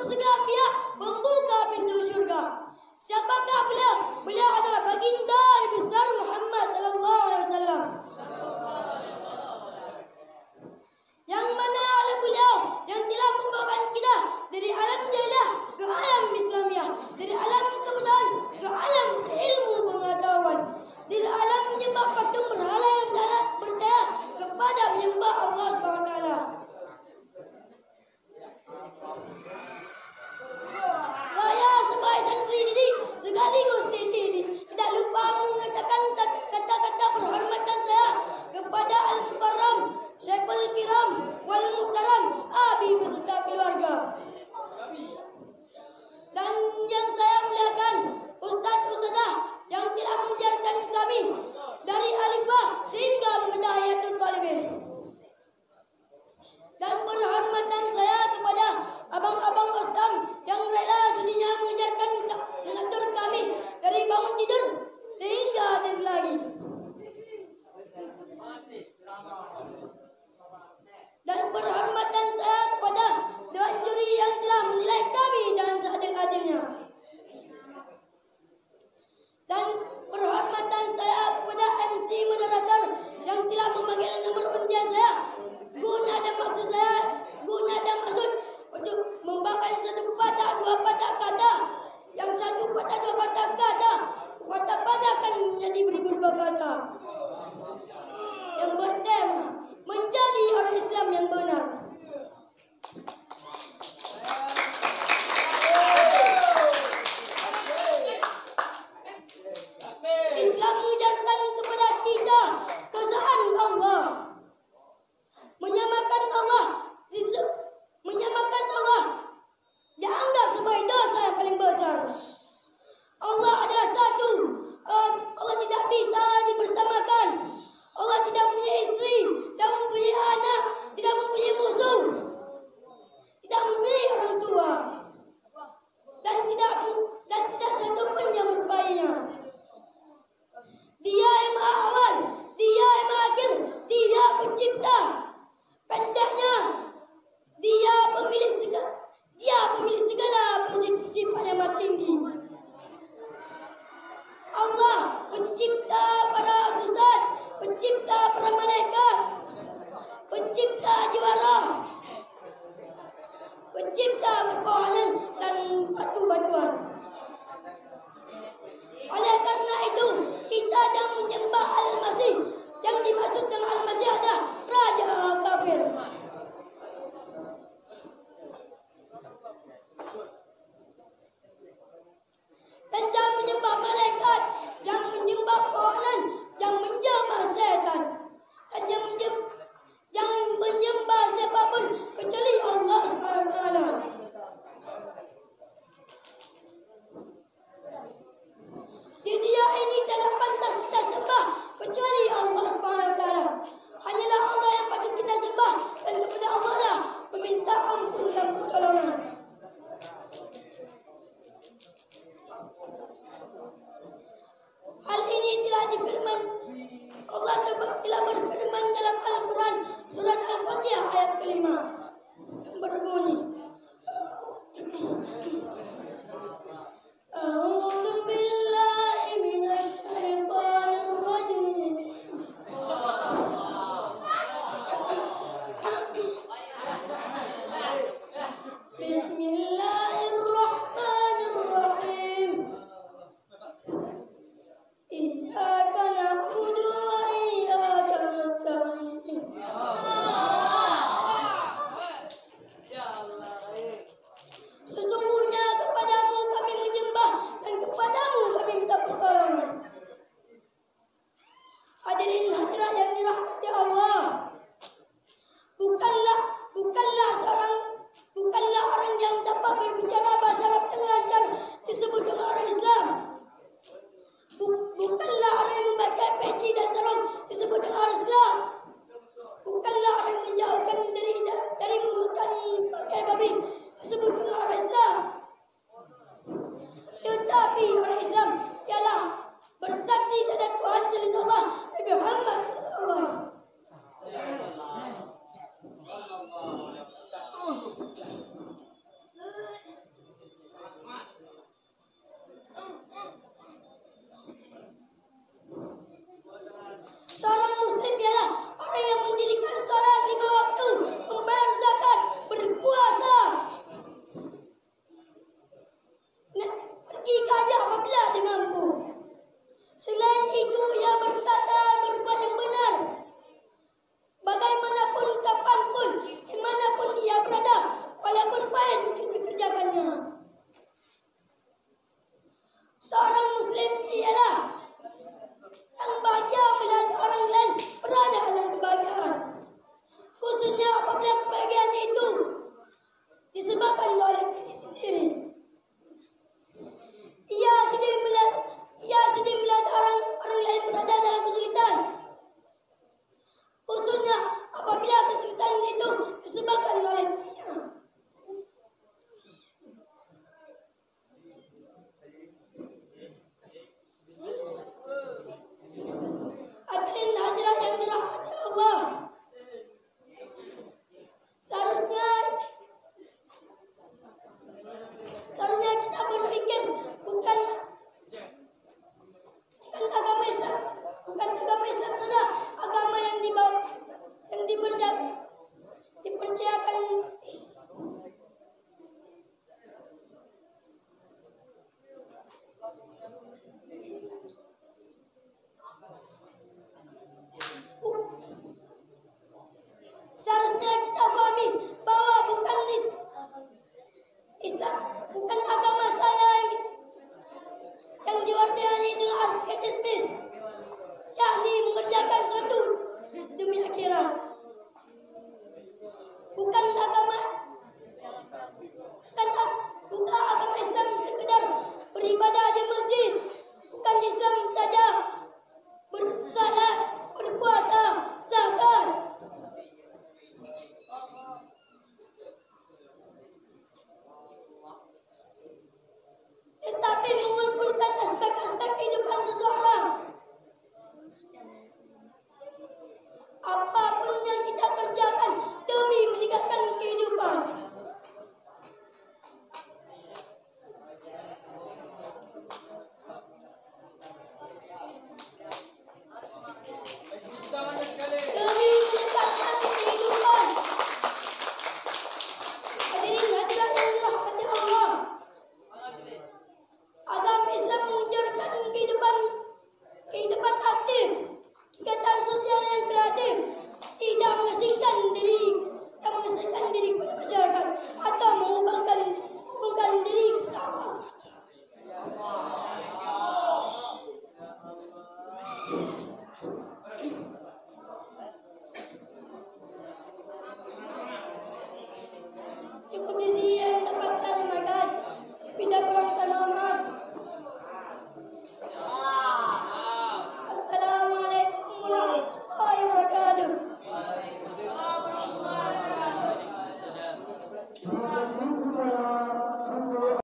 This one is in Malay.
segala pihak membuka pintu syurga. Siapakah beliau? Beliau adalah baginda besar Muhammad sallallahu alaihi wasallam. Yang mana oleh beliau yang telah membawakan kita dari alam jahiliyah ke alam Islamiah, dari alam kemudahan ke alam ilmu pengetahuan, dari alam menyembah patung berhala yang berdaya kepada menyembah Allah Subhanahu wa taala. Saya sebagai santri didik sekaligus didik tidak lupa mengatakan kata-kata perhormatan saya kepada Al-Mukarram Syekhul Kiram wal Muhtaram Abi beserta keluarga, dan yang saya muliakan Ustaz-Ustazah yang telah mengajarkan kami dari alif ba sehingga Hidayatul Talibin, dan perhormatan saya kepada abang-abang Ustaz yang rela sudinya mengatur kami dari bangun tidur sehingga tidur lagi, dan perhormatan saya kepada dewan juri yang telah menilai kami dengan seadil-adilnya, dan perhormatan saya kepada MC moderator yang telah memanggil nomor undian saya guna dan maksud untuk membawakan satu patah dua patah kata, yang satu patah dua patah kata patah-patahkan menjadi beribu-ribu kata yang bertema menjadi orang Islam yang benar. Islam mengajarkan kepada kita keesaan Allah, menyamakan Allah dianggap sebagai dosa yang paling besar. Allah adalah satu. Allah tidak bisa dipersamakan. Allah tidak mempunyai istri, tidak mempunyai anak, tidak mempunyai musuh, tidak mempunyai orang tua, dan tidak satu pun yang merupainya. Dia yang maha awal, Dia yang maha akhir, Dia pencipta. Pendeknya, Dia pemilik segala sifat yang maha tinggi. Allah pencipta para utusan, pencipta para malaikat, pencipta jiwa roh, pencipta pepohonan dan batu-batuan. Oleh karena itu, kita yang menyembah Al-Masih, yang dimaksud dengan Al-Masih adalah raja kafir. Dan jangan menyembah malaikat, jangan menyembah pohonan, jangan menyembah setan, dan jangan menyembah siapapun kecuali Allah Subhanahu wa taala. Di dunia ini tidak pantas kita sembah kecuali Allah Subhanahu wa taala. Hanyalah Allah yang patut kita sembah, dan kepada Allah lah meminta ampun dan pertolongan. Hal ini telah difirman Allah telah berfirman dalam Al-Quran surat Al-Fatihah ayat ke-5 yang berbunyi A'udzu billahi minasy syaithanir rajim. Bismillahirrahmanirrahim. Iyyaka na'budu wa iyyaka nasta'in. Sesungguhnya bukan